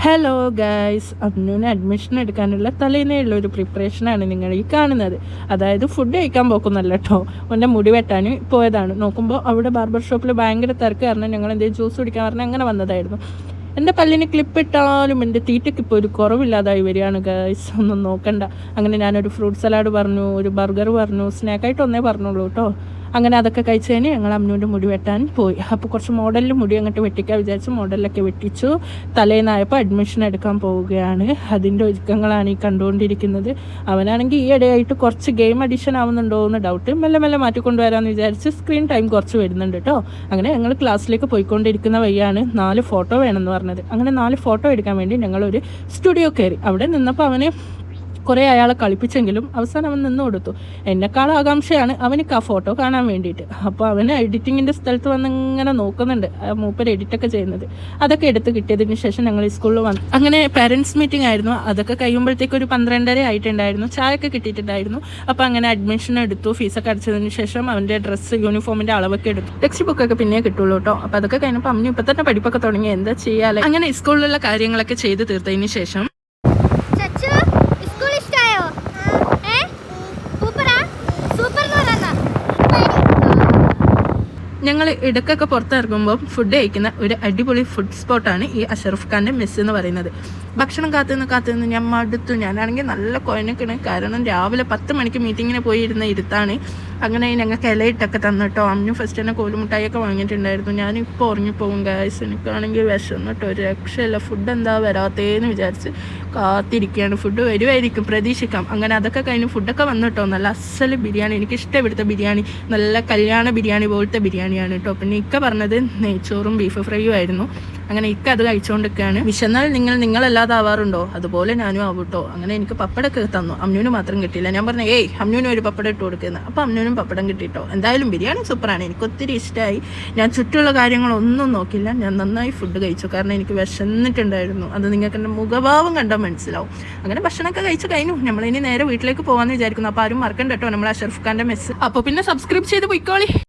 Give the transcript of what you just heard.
Hello guys, അമ്നുവിന് admission എടുക്കാനുള്ള തലേന്നേയുള്ള ഒരു പ്രിപ്പറേഷനാണ് നിങ്ങൾ ഈ കാണുന്നത്. അതായത് ഫുഡ് കഴിക്കാൻ പോക്കുന്നല്ല കേട്ടോ, എൻ്റെ മുടി വെട്ടാൻ പോയതാണ്. നോക്കുമ്പോൾ അവിടെ ബാർബർ ഷോപ്പിൽ ഭയങ്കര തിരക്ക് കാരണം ഞങ്ങൾ എന്തെങ്കിലും ജ്യൂസ് കുടിക്കാൻ പറഞ്ഞാൽ അങ്ങനെ വന്നതായിരുന്നു. എൻ്റെ പല്ലിന് ക്ലിപ്പിട്ടാലും എൻ്റെ തീറ്റയ്ക്ക് ഇപ്പോൾ ഒരു കുറവില്ലാതായി വരികയാണ് ഗൈസ്, ഒന്നും നോക്കണ്ട. അങ്ങനെ ഞാനൊരു ഫ്രൂട്ട് സലാഡ് പറഞ്ഞു, ഒരു ബർഗർ പറഞ്ഞു, സ്നാക്കായിട്ട് ഒന്നേ പറഞ്ഞുള്ളൂ കേട്ടോ. അങ്ങനെ അതൊക്കെ കഴിച്ചതിന് ഞങ്ങൾ അമ്നുവിൻ്റെ മുടി വെട്ടാൻ പോയി. അപ്പോൾ കുറച്ച് മോഡലിൽ മുടി അങ്ങോട്ട് വെട്ടിക്കാൻ വിചാരിച്ചു, മോഡലിലൊക്കെ വെട്ടിച്ചു. തലേന്നായപ്പോൾ അഡ്മിഷൻ എടുക്കാൻ പോവുകയാണ്. അതിൻ്റെ ഒരുക്കങ്ങളാണ് ഈ കണ്ടുകൊണ്ടിരിക്കുന്നത്. അവനാണെങ്കിൽ ഈ ഇടയായിട്ട് കുറച്ച് ഗെയിം അഡിഷൻ ആവുന്നുണ്ടോ എന്ന് ഡൗട്ട്. മെല്ലെ മെല്ലെ മാറ്റിക്കൊണ്ടുവരാമെന്ന് വിചാരിച്ച് സ്ക്രീൻ ടൈം കുറച്ച് വരുന്നുണ്ട് കേട്ടോ. അങ്ങനെ ഞങ്ങൾ ക്ലാസ്സിലേക്ക് പോയിക്കൊണ്ടിരിക്കുന്ന വഴിയാണ് 4 ഫോട്ടോ വേണമെന്ന് പറഞ്ഞത്. അങ്ങനെ 4 ഫോട്ടോ എടുക്കാൻ വേണ്ടി ഞങ്ങളൊരു സ്റ്റുഡിയോ കയറി. അവിടെ നിന്നപ്പോൾ അവന് കുറേ അയാളെ കളിപ്പിച്ചെങ്കിലും അവസാനം അവൻ നിന്ന് കൊടുത്തു. എന്നെക്കാളും ആകാംക്ഷയാണ് അവനക്ക് ആ ഫോട്ടോ കാണാൻ വേണ്ടിയിട്ട്. അപ്പോൾ അവന് എഡിറ്റിങ്ങിൻ്റെ സ്ഥലത്ത് വന്ന് ഇങ്ങനെ നോക്കുന്നുണ്ട്, മൂപ്പർ എഡിറ്റൊക്കെ ചെയ്യുന്നത്. അതൊക്കെ എടുത്ത് കിട്ടിയതിന് ശേഷം ഞങ്ങൾ ഈ സ്കൂളിൽ വന്നു. അങ്ങനെ പാരൻസ് മീറ്റിംഗ് ആയിരുന്നു. അതൊക്കെ കഴിയുമ്പോഴത്തേക്ക് ഒരു 12:30 ആയിട്ടുണ്ടായിരുന്നു. ചായയൊക്കെ കിട്ടിയിട്ടുണ്ടായിരുന്നു. അപ്പോൾ അങ്ങനെ അഡ്മിഷൻ എടുത്തു. ഫീസൊക്കെ അടച്ചതിന് ശേഷം അവൻ്റെ ഡ്രസ്സ്, യൂണിഫോമിൻ്റെ അളവൊക്കെ എടുത്തു. ടെക്സ്റ്റ് ബുക്കൊക്കെ പിന്നെ കിട്ടുള്ളൂ കേട്ടോ. അപ്പോൾ അതൊക്കെ കഴിഞ്ഞപ്പോൾ അമ്മ ഇപ്പം തന്നെ പഠിപ്പൊക്കെ തുടങ്ങി, എന്താ ചെയ്യാല്ലേ. അങ്ങനെ സ്കൂളിലുള്ള കാര്യങ്ങളൊക്കെ ചെയ്ത് തീർത്തതിന് ശേഷം ഞങ്ങൾ ഇടയ്ക്കൊക്കെ പുറത്തിറങ്ങുമ്പോൾ ഫുഡ് കഴിക്കുന്ന ഒരു അടിപൊളി ഫുഡ് സ്പോട്ടാണ് ഈ അഷറഫ് ഖാൻ്റെ മെസ്സ് എന്ന് പറയുന്നത്. ഭക്ഷണം കാത്തുനിന്ന് ഞാൻ മടുത്തു. ഞാനാണെങ്കിൽ നല്ല കുഴഞ്ഞിക്കണ്, കാരണം രാവിലെ 10 മണിക്ക് മീറ്റിങ്ങിന് പോയി ഇരുത്താണ്. അങ്ങനെ ഞങ്ങൾക്ക് ഇലയിട്ടൊക്കെ തന്നിട്ടോ. അമ്മ ഫസ്റ്റ് തന്നെ കോലുമുട്ടായിയൊക്കെ വാങ്ങിയിട്ടുണ്ടായിരുന്നു. ഞാനിപ്പോൾ ഉറങ്ങിപ്പോകും ഗായ്സ്, എനിക്കാണെങ്കിൽ വിശന്നിട്ടോ ഒരു രക്ഷയില്ല. ഫുഡ് എന്താ വരാത്തേന്ന് വിചാരിച്ച് കാത്തിരിക്കുകയാണ്. ഫുഡ് വരുമായിരിക്കും, പ്രതീക്ഷിക്കാം. അങ്ങനെ അതൊക്കെ കഴിഞ്ഞ് ഫുഡൊക്കെ വന്നിട്ടോ. നല്ല അസൽ ബിരിയാണി, എനിക്കിഷ്ടം ഇവിടുത്തെ ബിരിയാണി, നല്ല കല്യാണ ബിരിയാണി പോലത്തെ ബിരിയാണിയാണ് കേട്ടോ. പിന്നെ ഇക്ക പറഞ്ഞത് നെയ്ച്ചോറും ബീഫ് ഫ്രൈയും ആയിരുന്നു. അങ്ങനെ ഇക്ക അത് കഴിച്ചുകൊണ്ടിരിക്കുകയാണ്. വിശന്നാൽ നിങ്ങളല്ലാതെ ആവാറുണ്ടോ, അതുപോലെ ഞാനും ആവും കേട്ടോ. അങ്ങനെ എനിക്ക് പപ്പടമൊക്കെ തന്നു, അമ്നുവിന് മാത്രം കിട്ടിയില്ല. ഞാൻ പറഞ്ഞു അമ്നുവിന് ഒരു പപ്പടം ഇട്ട് കൊടുക്കുന്നത്. അപ്പോൾ അമ്നുവിനും പപ്പടം കിട്ടിയിട്ടോ. എന്തായാലും ബിരിയാണി സൂപ്പറാണ്, എനിക്ക് ഒത്തിരി ഇഷ്ടമായി. ഞാൻ ചുറ്റുമുള്ള കാര്യങ്ങളൊന്നും നോക്കില്ല, ഞാൻ നന്നായി ഫുഡ് കഴിച്ചു. കാരണം എനിക്ക് വിശന്നിട്ടുണ്ടായിരുന്നു. അത് നിങ്ങൾക്ക് എൻ്റെ മുഖഭാവം കണ്ടാൽ മനസ്സിലാവും. അങ്ങനെ ഭക്ഷണമൊക്കെ കഴിച്ചു കഴിഞ്ഞു. നമ്മളിനി നേരെ വീട്ടിലേക്ക് പോകാമെന്ന് വിചാരിക്കുന്നു. അപ്പോൾ ആരും മറക്കണ്ട കേട്ടോ, നമ്മൾ അഷറഫ് ഖാൻ്റെ മെസ്സ്. അപ്പോൾ പിന്നെ സബ്സ്ക്രൈബ് ചെയ്ത് പോയിക്കോളി.